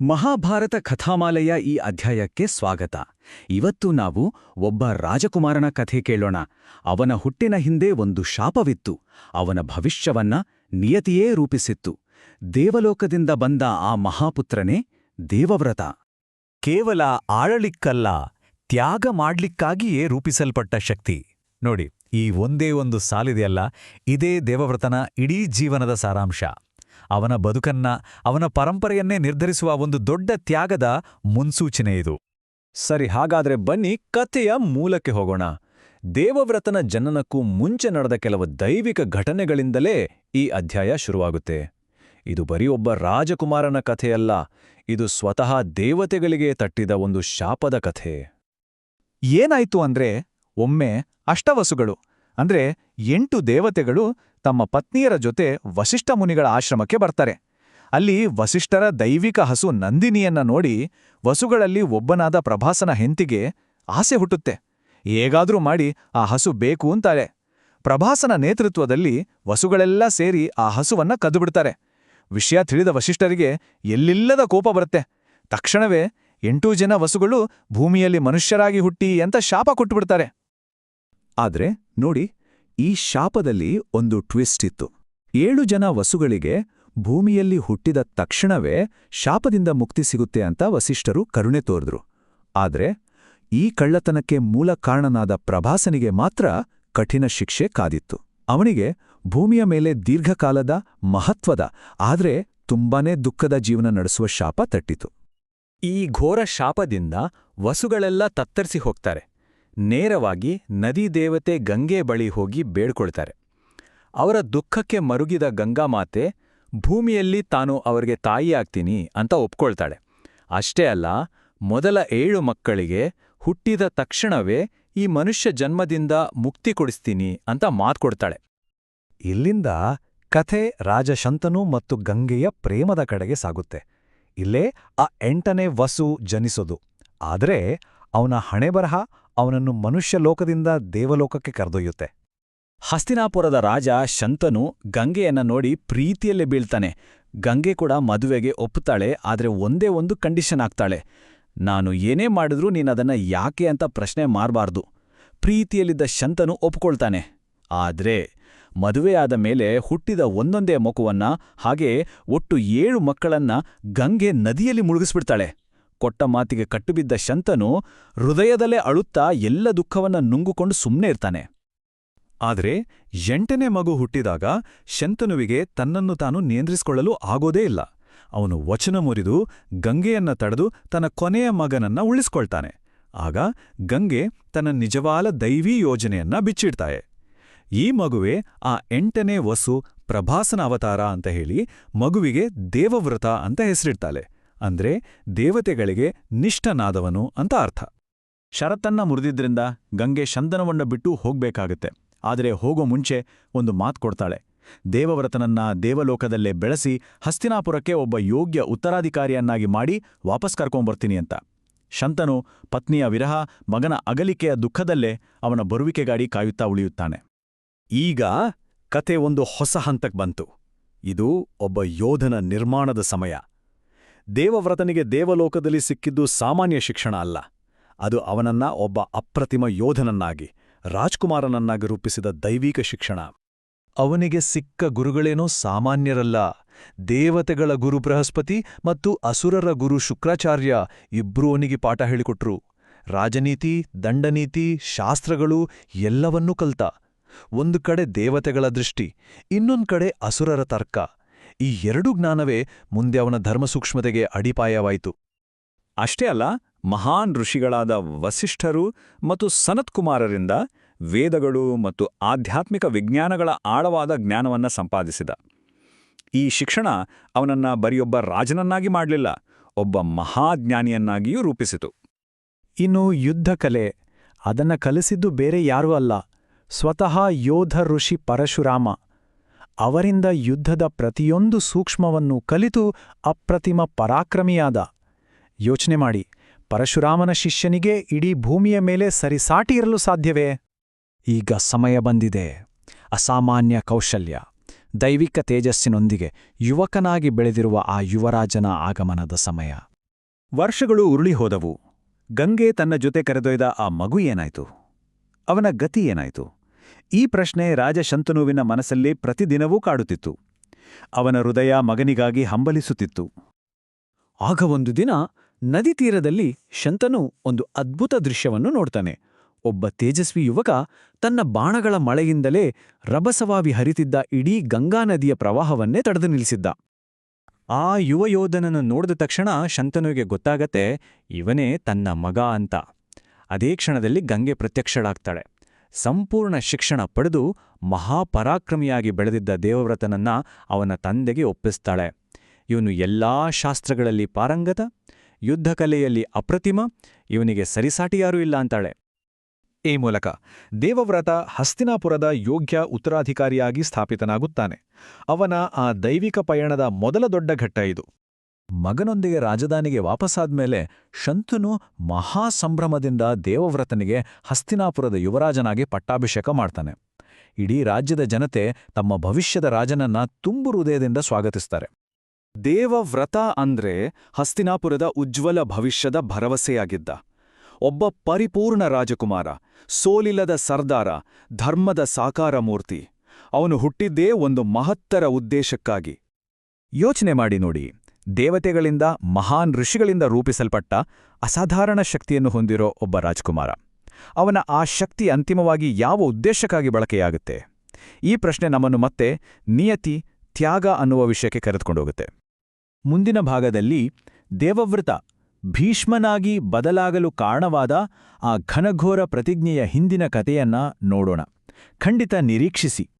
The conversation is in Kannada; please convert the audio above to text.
ಮಹಾಭಾರತ ಕಥಾಮಾಲೆಯ ಈ ಅಧ್ಯಾಯಕ್ಕೆ ಸ್ವಾಗತ. ಇವತ್ತು ನಾವು ಒಬ್ಬ ರಾಜಕುಮಾರನ ಕಥೆ ಕೇಳೋಣ. ಅವನ ಹುಟ್ಟಿನ ಹಿಂದೆ ಒಂದು ಶಾಪವಿತ್ತು. ಅವನ ಭವಿಷ್ಯವನ್ನ ನಿಯತಿಯೇ ರೂಪಿಸಿತ್ತು. ದೇವಲೋಕದಿಂದ ಬಂದ ಆ ಮಹಾಪುತ್ರನೇ ದೇವವ್ರತ. ಕೇವಲ ಆಳಲಿಕ್ಕಲ್ಲ, ತ್ಯಾಗ ಮಾಡ್ಲಿಕ್ಕಾಗಿಯೇ ರೂಪಿಸಲ್ಪಟ್ಟ ಶಕ್ತಿ. ನೋಡಿ, ಈ ಒಂದೇ ಒಂದು ಸಾಲಿದೆಯಲ್ಲ, ಇದೇ ದೇವವ್ರತನ ಇಡೀ ಜೀವನದ ಸಾರಾಂಶ. ಅವನ ಬದುಕನ್ನ, ಅವನ ಪರಂಪರೆಯನ್ನೇ ನಿರ್ಧರಿಸುವ ಒಂದು ದೊಡ್ಡ ತ್ಯಾಗದ ಮುನ್ಸೂಚನೆ ಇದು. ಸರಿ, ಹಾಗಾದ್ರೆ ಬನ್ನಿ ಕಥೆಯ ಮೂಲಕ್ಕೆ ಹೋಗೋಣ. ದೇವವ್ರತನ ಜನನಕ್ಕೂ ಮುಂಚೆ ನಡೆದ ಕೆಲವು ದೈವಿಕ ಘಟನೆಗಳಿಂದಲೇ ಈ ಅಧ್ಯಾಯ ಶುರುವಾಗುತ್ತೆ. ಇದು ಬರೀ ಒಬ್ಬ ರಾಜಕುಮಾರನ ಕಥೆಯಲ್ಲ, ಇದು ಸ್ವತಃ ದೇವತೆಗಳಿಗೆ ತಟ್ಟಿದ ಒಂದು ಶಾಪದ ಕಥೆ. ಏನಾಯ್ತು ಅಂದ್ರೆ, ಒಮ್ಮೆ ಅಷ್ಟವಸುಗಳು ಅಂದ್ರೆ 8 ದೇವತೆಗಳು ತಮ್ಮ ಪತ್ನಿಯರ ಜೊತೆ ವಸಿಷ್ಠ ಮುನಿಗಳ ಆಶ್ರಮಕ್ಕೆ ಬರ್ತಾರೆ. ಅಲ್ಲಿ ವಸಿಷ್ಠರ ದೈವಿಕ ಹಸು ನಂದಿನಿಯನ್ನ ನೋಡಿ ವಸುಗಳಲ್ಲಿ ಒಬ್ಬನಾದ ಪ್ರಭಾಸನ ಹೆಂತಿಗೆ ಆಸೆ ಹುಟ್ಟುತ್ತೆ. ಹೇಗಾದ್ರೂ ಮಾಡಿ ಆ ಹಸು ಬೇಕು ಅಂತಾಳೆ. ಪ್ರಭಾಸನ ನೇತೃತ್ವದಲ್ಲಿ ವಸುಗಳೆಲ್ಲ ಸೇರಿ ಆ ಹಸುವನ್ನ ಕದ್ದುಬಿಡ್ತಾರೆ. ವಿಷಯ ತಿಳಿದ ವಸಿಷ್ಠರಿಗೆ ಎಲ್ಲಿಲ್ಲದ ಕೋಪ ಬರುತ್ತೆ. ತಕ್ಷಣವೇ 8 ಜನ ವಸುಗಳು ಭೂಮಿಯಲ್ಲಿ ಮನುಷ್ಯರಾಗಿ ಹುಟ್ಟಿ ಅಂತ ಶಾಪ ಕೊಟ್ಟುಬಿಡ್ತಾರೆ. ಆದ್ರೆ ನೋಡಿ, ಈ ಶಾಪದಲ್ಲಿ ಒಂದು ಟ್ವಿಸ್ಟ್ ಇತ್ತು. 7 ಜನ ವಸುಗಳಿಗೆ ಭೂಮಿಯಲ್ಲಿ ಹುಟ್ಟಿದ ತಕ್ಷಣವೇ ಶಾಪದಿಂದ ಮುಕ್ತಿ ಸಿಗುತ್ತೆ ಅಂತ ವಸಿಷ್ಠರು ಕರುಣೆ ತೋರಿದ್ರು. ಆದ್ರೆ ಈ ಕಳ್ಳತನಕ್ಕೆ ಮೂಲ ಕಾರಣನಾದ ಪ್ರಭಾಸನಿಗೆ ಮಾತ್ರ ಕಠಿಣ ಶಿಕ್ಷೆ ಕಾದಿತ್ತು. ಅವನಿಗೆ ಭೂಮಿಯ ಮೇಲೆ ದೀರ್ಘಕಾಲದ ಮಹತ್ವದ ಆದ್ರೆ ತುಂಬಾನೇ ದುಃಖದ ಜೀವನ ನಡೆಸುವ ಶಾಪ ತಟ್ಟಿತು. ಈ ಘೋರ ಶಾಪದಿಂದ ವಸುಗಳೆಲ್ಲ ತತ್ತರಿಸಿ ಹೋಗ್ತಾರೆ. ನೇರವಾಗಿ ನದಿ ದೇವತೆ ಗಂಗೆ ಬಳಿ ಹೋಗಿ ಬೇಡ್ಕೊಳ್ತಾರೆ. ಅವರ ದುಃಖಕ್ಕೆ ಮರುಗಿದ ಗಂಗಾಮಾತೆ ಭೂಮಿಯಲ್ಲಿ ತಾನು ಅವರಿಗೆ ತಾಯಿಯಾಗ್ತೀನಿ ಅಂತ ಒಪ್ಕೊಳ್ತಾಳೆ. ಅಷ್ಟೇ ಅಲ್ಲ, ಮೊದಲ 7 ಮಕ್ಕಳಿಗೆ ಹುಟ್ಟಿದ ತಕ್ಷಣವೇ ಈ ಮನುಷ್ಯ ಜನ್ಮದಿಂದ ಮುಕ್ತಿ ಕೊಡಿಸ್ತೀನಿ ಅಂತ ಮಾತ್ಕೊಡ್ತಾಳೆ. ಇಲ್ಲಿಂದ ಕಥೆ ರಾಜ ಶಂತನು ಮತ್ತು ಗಂಗೆಯ ಪ್ರೇಮದ ಕಡೆಗೆ ಸಾಗುತ್ತೆ. ಇಲ್ಲೇ ಆ 8ನೇ ವಸು ಜನಿಸೋದು. ಆದರೆ ಅವನ ಹಣೆಬರಹ ಅವನನ್ನು ಮನುಷ್ಯ ಲೋಕದಿಂದ ದೇವಲೋಕಕ್ಕೆ ಕರೆದೊಯ್ಯುತ್ತೆ. ಹಸ್ತಿನಾಪುರದ ರಾಜ ಶಂತನು ಗಂಗೆಯನ್ನ ನೋಡಿ ಪ್ರೀತಿಯಲ್ಲೇ ಬೀಳ್ತಾನೆ. ಗಂಗೆ ಕೂಡ ಮದುವೆಗೆ ಒಪ್ಪುತ್ತಾಳೆ. ಆದರೆ ಒಂದೇ ಒಂದು ಕಂಡೀಷನ್ ಆಗ್ತಾಳೆ. ನಾನು ಏನೇ ಮಾಡಿದ್ರೂ ನೀನದನ್ನ ಯಾಕೆ ಅಂತ ಪ್ರಶ್ನೆ ಮಾಡಬಾರ್ದು. ಪ್ರೀತಿಯಲ್ಲಿದ್ದ ಶಂತನು ಒಪ್ಕೊಳ್ತಾನೆ. ಆದ್ರೆ ಮದುವೆಯಾದ ಮೇಲೆ ಹುಟ್ಟಿದ ಒಂದೊಂದೇ ಮಗುವನ್ನ, ಹಾಗೇ ಒಟ್ಟು 7 ಮಕ್ಕಳನ್ನ ಗಂಗೆ ನದಿಯಲ್ಲಿ ಮುಳುಗಿಸ್ಬಿಡ್ತಾಳೆ. ಕೊಟ್ಟ ಮಾತಿಗೆ ಕಟ್ಟುಬಿದ್ದ ಶಂತನು ಹೃದಯದಲ್ಲೇ ಅಳುತ್ತಾ ಎಲ್ಲ ದುಃಖವನ್ನ ನುಂಗುಕೊಂಡು ಸುಮ್ಮನೆ ಇರ್ತಾನೆ. ಆದರೆ 8ನೇ ಮಗು ಹುಟ್ಟಿದಾಗ ಶಂತನುವಿಗೆ ತನ್ನನ್ನು ತಾನು ನಿಯಂತ್ರಿಸಿಕೊಳ್ಳಲು ಆಗೋದೇ ಇಲ್ಲ. ಅವನು ವಚನ ಮುರಿದು ಗಂಗೆಯನ್ನ ತಡೆದು ತನ್ನ ಕೊನೆಯ ಮಗನನ್ನ ಉಳಿಸ್ಕೊಳ್ತಾನೆ. ಆಗ ಗಂಗೆ ತನ್ನ ನಿಜವಾದ ದೈವೀ ಯೋಜನೆಯನ್ನ ಬಿಚ್ಚಿಡ್ತಾಳೆ. ಈ ಮಗುವೆ ಆ 8ನೇ ವಸು ಪ್ರಭಾಸನ ಅವತಾರ ಅಂತ ಹೇಳಿ ಮಗುವಿಗೆ ದೇವವ್ರತ ಅಂತ ಹೆಸರಿಡ್ತಾಳೆ. ಅಂದ್ರೆ ದೇವತೆಗಳಿಗೆ ನಿಷ್ಠನಾದವನು ಅಂತ ಅರ್ಥ. ಷರತ್ತನ್ನ ಮುರಿದಿದ್ರಿಂದ ಗಂಗೆ ಶಂತನವನ್ನ ಬಿಟ್ಟು ಹೋಗ್ಬೇಕಾಗತ್ತೆ. ಆದರೆ ಹೋಗೋ ಮುಂಚೆ ಒಂದು ಮಾತು ಕೊಡ್ತಾಳೆ. ದೇವವ್ರತನನ್ನ ದೇವಲೋಕದಲ್ಲೇ ಬೆಳೆಸಿ ಹಸ್ತಿನಾಪುರಕ್ಕೆ ಒಬ್ಬ ಯೋಗ್ಯ ಉತ್ತರಾಧಿಕಾರಿಯನ್ನಾಗಿ ಮಾಡಿ ವಾಪಸ್ ಕರ್ಕೊಂಬರ್ತೀನಿ ಅಂತ. ಶಂತನು ಪತ್ನಿಯ ವಿರಹ, ಮಗನ ಅಗಲಿಕೆಯ ದುಃಖದಲ್ಲೇ ಅವನ ಬರುವಿಕೆಗಾಡಿ ಕಾಯುತ್ತಾ ಉಳಿಯುತ್ತಾನೆ. ಈಗ ಕತೆ ಒಂದು ಹೊಸ ಹಂತಕ್ಕೆ ಬಂತು. ಇದು ಒಬ್ಬ ಯೋಧನ ನಿರ್ಮಾಣದ ಸಮಯ. ದೇವವ್ರತನಿಗೆ ದೇವಲೋಕದಲ್ಲಿ ಸಿಕ್ಕಿದ್ದು ಸಾಮಾನ್ಯ ಶಿಕ್ಷಣ ಅಲ್ಲ. ಅದು ಅವನನ್ನ ಒಬ್ಬ ಅಪ್ರತಿಮ ಯೋಧನನ್ನಾಗಿ, ರಾಜ್ಕುಮಾರನನ್ನಾಗಿ ರೂಪಿಸಿದ ದೈವಿಕ ಶಿಕ್ಷಣ. ಅವನಿಗೆ ಸಿಕ್ಕ ಗುರುಗಳೇನೋ ಸಾಮಾನ್ಯರಲ್ಲ. ದೇವತೆಗಳ ಗುರು ಬೃಹಸ್ಪತಿ ಮತ್ತು ಅಸುರರ ಗುರು ಶುಕ್ರಾಚಾರ್ಯ ಇಬ್ರೂ ಅವನಿಗೆ ಪಾಠ ಹೇಳಿಕೊಟ್ರು. ರಾಜನೀತಿ, ದಂಡನೀತಿ, ಶಾಸ್ತ್ರಗಳು ಎಲ್ಲವನ್ನೂ ಕಲ್ತ. ಒಂದು ಕಡೆ ದೇವತೆಗಳ ದೃಷ್ಟಿ, ಇನ್ನೊಂದು ಕಡೆ ಅಸುರರ ತರ್ಕ. ಈ 2 ಜ್ಞಾನವೇ ಮುಂದೆ ಅವನ ಧರ್ಮಸೂಕ್ಷ್ಮತೆಗೆ ಅಡಿಪಾಯವಾಯಿತು. ಅಷ್ಟೇ ಅಲ್ಲ, ಮಹಾನ್ ಋಷಿಗಳಾದ ವಸಿಷ್ಠರು ಮತ್ತು ಸನತ್ಕುಮಾರರಿಂದ ವೇದಗಳು ಮತ್ತು ಆಧ್ಯಾತ್ಮಿಕ ವಿಜ್ಞಾನಗಳ ಆಳವಾದ ಜ್ಞಾನವನ್ನ ಸಂಪಾದಿಸಿದ. ಈ ಶಿಕ್ಷಣ ಅವನನ್ನ ಬರಿಯೊಬ್ಬ ರಾಜನನ್ನಾಗಿ ಮಾಡಲಿಲ್ಲ, ಒಬ್ಬ ಮಹಾಜ್ಞಾನಿಯನ್ನಾಗಿಯೂ ರೂಪಿಸಿತು. ಇನ್ನು ಯುದ್ಧ ಕಲೆ, ಅದನ್ನ ಕಲಿಸಿದ್ದು ಬೇರೆ ಯಾರೂ ಅಲ್ಲ, ಸ್ವತಃ ಯೋಧ ಋಷಿ ಪರಶುರಾಮ. ಅವರಿಂದ ಯುದ್ಧದ ಪ್ರತಿಯೊಂದು ಸೂಕ್ಷ್ಮವನ್ನು ಕಲಿತು ಅಪ್ರತಿಮ ಪರಾಕ್ರಮಿಯಾದ. ಯೋಚನೆ ಮಾಡಿ, ಪರಶುರಾಮನ ಶಿಷ್ಯನಿಗೆ ಇಡೀ ಭೂಮಿಯ ಮೇಲೆ ಸರಿಸಾಟಿ ಇರಲು ಸಾಧ್ಯವೇ? ಈಗ ಸಮಯ ಬಂದಿದೆ. ಅಸಾಮಾನ್ಯ ಕೌಶಲ್ಯ, ದೈವಿಕ ತೇಜಸ್ಸಿನೊಂದಿಗೆ ಯುವಕನಾಗಿ ಬೆಳೆದಿರುವ ಆ ಯುವರಾಜನ ಆಗಮನದ ಸಮಯ. ವರ್ಷಗಳು ಉರುಳಿ ಹೋದವು. ಗಂಗೆ ತನ್ನ ಜೊತೆ ಕರೆದೊಯ್ದ ಆ ಮಗು ಏನಾಯ್ತು? ಅವನ ಗತಿ ಏನಾಯ್ತು? ಈ ಪ್ರಶ್ನೆ ರಾಜ ಶಂತನುವಿನ ಮನಸ್ಸಲ್ಲಿ ಪ್ರತಿದಿನವೂ ಕಾಡುತ್ತಿತ್ತು. ಅವನ ಹೃದಯ ಮಗನಿಗಾಗಿ ಹಂಬಲಿಸುತ್ತಿತ್ತು. ಆಗ ಒಂದು ದಿನ ನದಿ ತೀರದಲ್ಲಿ ಶಂತನು ಒಂದು ಅದ್ಭುತ ದೃಶ್ಯವನ್ನು ನೋಡ್ತಾನೆ. ಒಬ್ಬ ತೇಜಸ್ವಿ ಯುವಕ ತನ್ನ ಬಾಣಗಳ ಮಳೆಯಿಂದಲೇ ರಭಸವಾಗಿ ಹರಿತಿದ್ದ ಇಡೀ ಗಂಗಾ ನದಿಯ ಪ್ರವಾಹವನ್ನೇ ತಡೆದು ನಿಲ್ಲಿಸಿದ್ದ. ಆ ಯುವಯೋಧನನ್ನು ನೋಡಿದ ತಕ್ಷಣ ಶಂತನುವಿಗೆ ಗೊತ್ತಾಗತ್ತೆ, ಇವನೇ ತನ್ನ ಮಗ ಅಂತ. ಅದೇ ಕ್ಷಣದಲ್ಲಿ ಗಂಗೆ ಪ್ರತ್ಯಕ್ಷಳಾಗ್ತಾಳೆ. ಸಂಪೂರ್ಣ ಶಿಕ್ಷಣ ಪಡೆದು ಮಹಾಪರಾಕ್ರಮಿಯಾಗಿ ಬೆಳೆದಿದ್ದ ದೇವವ್ರತನನ್ನ ಅವನ ತಂದೆಗೆ ಒಪ್ಪಿಸ್ತಾಳೆ. ಇವನು ಎಲ್ಲಾ ಶಾಸ್ತ್ರಗಳಲ್ಲಿ ಪಾರಂಗತ, ಯುದ್ಧಕಲೆಯಲ್ಲಿ ಅಪ್ರತಿಮ, ಇವನಿಗೆ ಸರಿಸಾಟಿಯಾರೂ ಇಲ್ಲ ಅಂತಾಳೆ. ಈ ಮೂಲಕ ದೇವವ್ರತ ಹಸ್ತಿನಾಪುರದ ಯೋಗ್ಯ ಉತ್ತರಾಧಿಕಾರಿಯಾಗಿ ಸ್ಥಾಪಿತನಾಗುತ್ತಾನೆ. ಅವನ ಆ ದೈವಿಕ ಪಯಣದ ಮೊದಲ ದೊಡ್ಡ ಘಟ್ಟ ಇದು. ಮಗನೊಂದಿಗೆ ರಾಜಧಾನಿಗೆ ವಾಪಸ್ಸಾದ್ಮೇಲೆ ಶಂತನು ಮಹಾಸಂಭ್ರಮದಿಂದ ದೇವವ್ರತನಿಗೆ ಹಸ್ತಿನಾಪುರದ ಯುವರಾಜನಾಗಿ ಪಟ್ಟಾಭಿಷೇಕ ಮಾಡ್ತಾನೆ. ಇಡೀ ರಾಜ್ಯದ ಜನತೆ ತಮ್ಮ ಭವಿಷ್ಯದ ರಾಜನನ್ನ ತುಂಬು ಹೃದಯದಿಂದ ಸ್ವಾಗತಿಸ್ತಾರೆ. ದೇವವ್ರತ ಅಂದ್ರೆ ಹಸ್ತಿನಾಪುರದ ಉಜ್ವಲ ಭವಿಷ್ಯದ ಭರವಸೆಯಾಗಿದ್ದ ಒಬ್ಬ ಪರಿಪೂರ್ಣ ರಾಜಕುಮಾರ, ಸೋಲಿಲ್ಲದ ಸರ್ದಾರ, ಧರ್ಮದ ಸಾಕಾರ ಮೂರ್ತಿ. ಅವನು ಹುಟ್ಟಿದ್ದೇ ಒಂದು ಮಹತ್ತರ ಉದ್ದೇಶಕ್ಕಾಗಿ. ಯೋಚನೆ ಮಾಡಿ ನೋಡಿ, ದೇವತೆಗಳಿಂದ, ಮಹಾನ್ ಋಷಿಗಳಿಂದ ರೂಪಿಸಲ್ಪಟ್ಟ ಅಸಾಧಾರಣ ಶಕ್ತಿಯನ್ನು ಹೊಂದಿರೋ ಒಬ್ಬ ರಾಜಕುಮಾರ. ಅವನ ಆ ಶಕ್ತಿ ಅಂತಿಮವಾಗಿ ಯಾವ ಉದ್ದೇಶಕ್ಕಾಗಿ ಬಳಕೆಯಾಗುತ್ತೆ? ಈ ಪ್ರಶ್ನೆ ನಮ್ಮನ್ನು ಮತ್ತೆ ನಿಯತಿ, ತ್ಯಾಗ ಅನ್ನುವ ವಿಷಯಕ್ಕೆ ಕರೆದುಕೊಂಡೋಗುತ್ತೆ. ಮುಂದಿನ ಭಾಗದಲ್ಲಿ ದೇವವ್ರತ ಭೀಷ್ಮನಾಗಿ ಬದಲಾಗಲು ಕಾರಣವಾದ ಆ ಘನಘೋರ ಪ್ರತಿಜ್ಞೆಯ ಹಿಂದಿನ ಕಥೆಯನ್ನ ನೋಡೋಣ. ಖಂಡಿತ ನಿರೀಕ್ಷಿಸಿ.